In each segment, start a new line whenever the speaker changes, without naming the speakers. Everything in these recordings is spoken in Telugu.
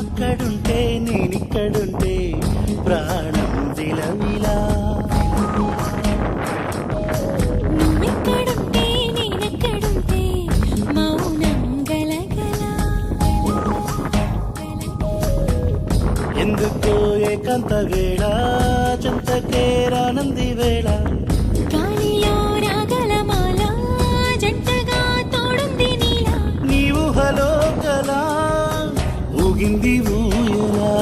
నువ్వక్కడుంటే నేనిక్కడుంటే ప్రాణం విలవిలా.
నువ్వెక్కడుంటే నేనెక్కడుంటే మౌనం గలగల.
ఎందుకో ఏకాంత వేళ చెంతకే రానంది వేళ.
గాలిలో రాగల మాల జంటగా తోడుంది నీలా.
నీ ఊహలో కలా ఊగింది ఊయలా.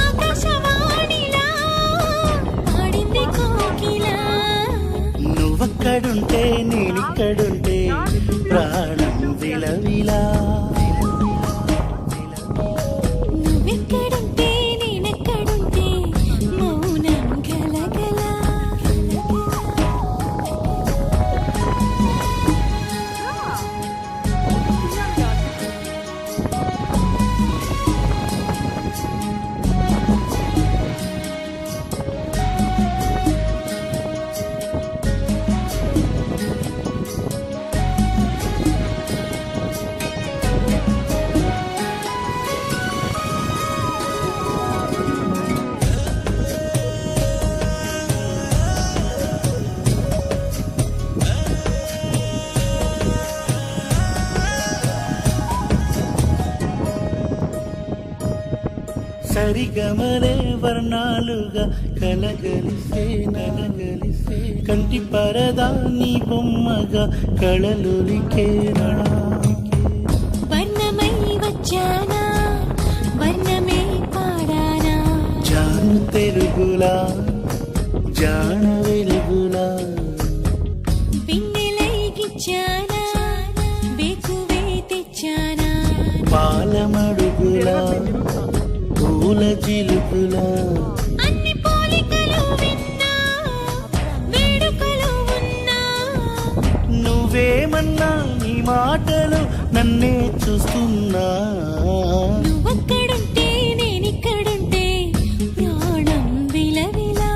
ఆకాశవాణిలా పాడింది కోకిలా.
నువ్వక్కడుంటే నేనిక్కడుంటే ప్రాణం విలవిలా.
నువ్వెక్కడుంటే నేనెక్కడుంటే మౌనం గలగల.
సరిగమలే వర్ణాలుగా కలగలిసే నలగలిసే కంటి పరదా నీ బొమ్మగా కళలులికేనా.
వర్ణమై వచ్చానా వర్ణమే పాడానా.
జాను తెరుగులా జాన వెలుగులా.
పిన్నెలై గిచ్చానా బేకువే తెచ్చానా.
పాలమడుగులా పూల జిలుపులా.
అన్ని పోలికలు విన్నా వేడుకలు ఉన్నా.
నువ్వేమన్నా నీ మాటలు నన్నే చూస్తున్నా.
నువ్వక్కడుంటే నేనిక్కడుంటే ప్రాణం విలవిలా.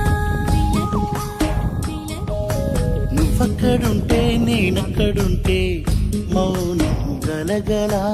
నువ్వక్కడుంటే నేనక్కడుంటే మౌనం గలగలా.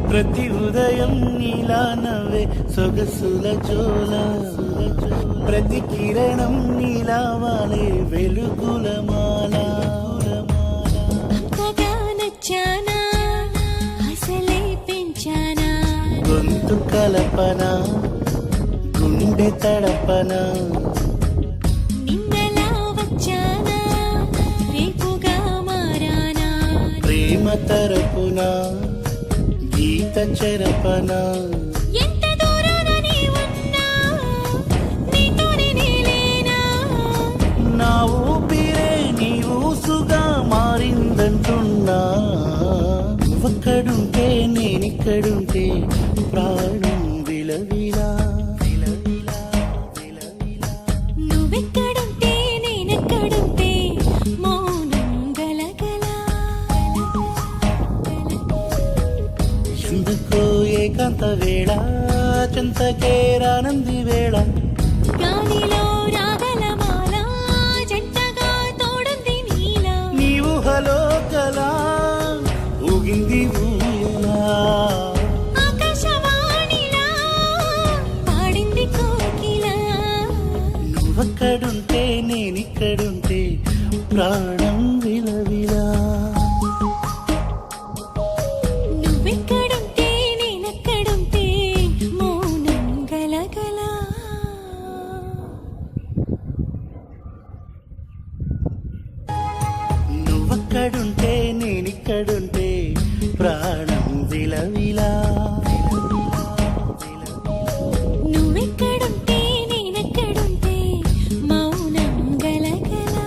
ప్రతి ఉదయం నీలా నవ్వే సొగసుల జోల. ప్రతి కిరణం నీలా వాలే వెలుగుల మాల.
అంతగా నచ్చానా అసలే పెంచానా.
గొంతు కలపన గుండె తడపన.
నిన్నలా వచ్చానా రేపుగా మారానా.
ప్రేమ తరపున గీత చెరపన.
ఎంత దూరాన నీ ఉన్నా నీతోనే నేలేనా.
నా ఊపిరే నీ ఊసుగా మారిందంటున్నా. నువ్వక్కడుంటే నేనిక్కడుంటే ప్రాణం విలవిలా.
నువ్వెక్కడుంటే నేనెక్కడుంటే మౌనం గలగల.
ఎందుకో ఏకాంత వేళ చెంతకే రానంది వేళ.
గాలిలో రాగల మాల జంటగా తోడుంది నీలా.
నీ ఊహలో కలా ఊగింది ఊయలా.
ఆకాశవాణిలా పాడింది కోకిలా.
నువ్వక్కడుంటే నేనిక్కడుంటే ప్రాణం విలవిలా.
నువ్వెక్కడుంటే నేనెక్కడుంటే మౌనం గలగల.
నువ్వక్కడుంటే నేనిక్కడుంటే ప్రాణం విలవిలా.
నువ్వెక్కడుంటే నేనెక్కడుంటే మౌనం గలగల.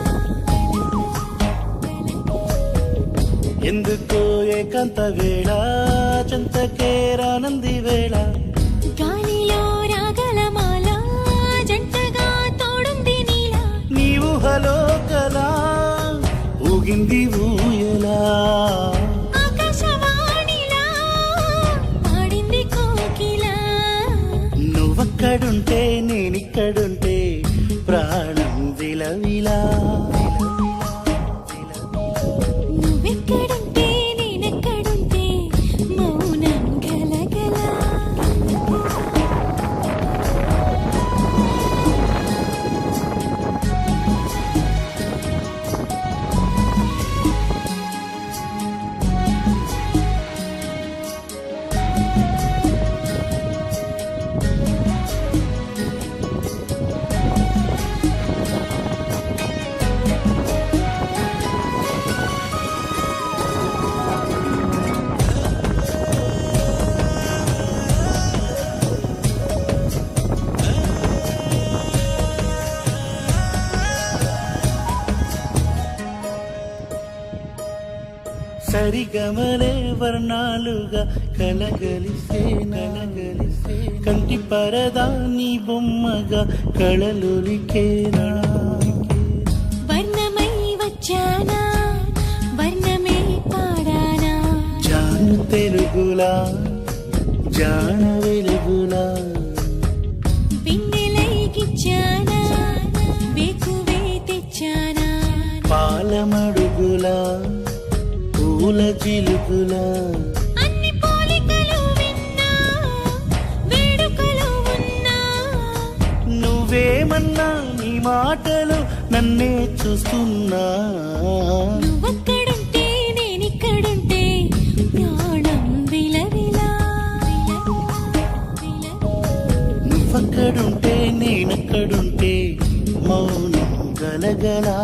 ఎందుకో ఏకాంత వేళ చెంతకే రానంది వేళ
గాలిలో రాగలమాల జంటగా తోడుంది నీలా
నీ ఊహలో కలా ఊగింది ఊయలా
ఆకాశవాణిలా పాడింది కోకిలా
నువ్వక్కడుంటే నేనిక్కడుంటే ప్రాణం విలవిలా
నువ్వెక్కడుంటే నేనెక్కడుంటే మౌనం గలగల
సరిగమలే వర్ణాలుగా కలగలిసే నలగలిసే కంటి పరదా నీ బొమ్మగా కళలొలికేనా
వర్ణమై వచ్చానా వర్ణమే పాడానా
జాను తెలుగులా జాన వెలుగులా
పిన్నెలై గిచ్చానా వేకువే తెచ్చానా
పాలమడుగులా పూల జిలుగులా
అన్ని పోలికలు విన్నా వేడుకలు ఉన్నా
నువ్వేమన్నా నీ మాటలు నన్నే చూస్తున్నా
నువ్వక్కడుంటే నేనిక్కడుంటే ప్రాణం విలవిలా
నువ్వక్కడుంటే నేనక్కడుంటే మౌనం గలగలా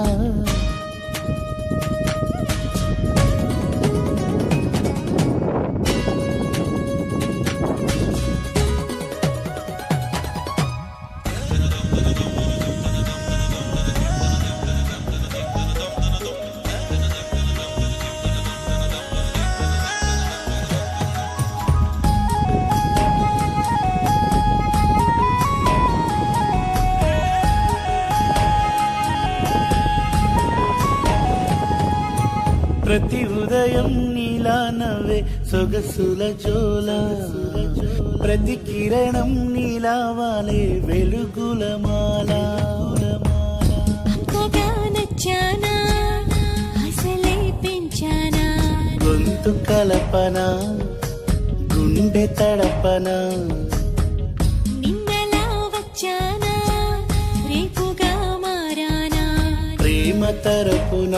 ప్రతి ఉదయం నీలా నవ్వే సొగసుల జోల ప్రతి కిరణం నీలా వాలే వెలుగుల మాల
అక్కగా నచ్చానా అసలే పెంచానా
గొంతు కలపన గుండె తడపన
నిన్నలా వచ్చానా రేపుగా మారానా
ప్రేమ తరపున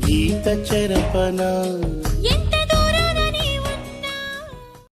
గీత చెరపన
ఎంత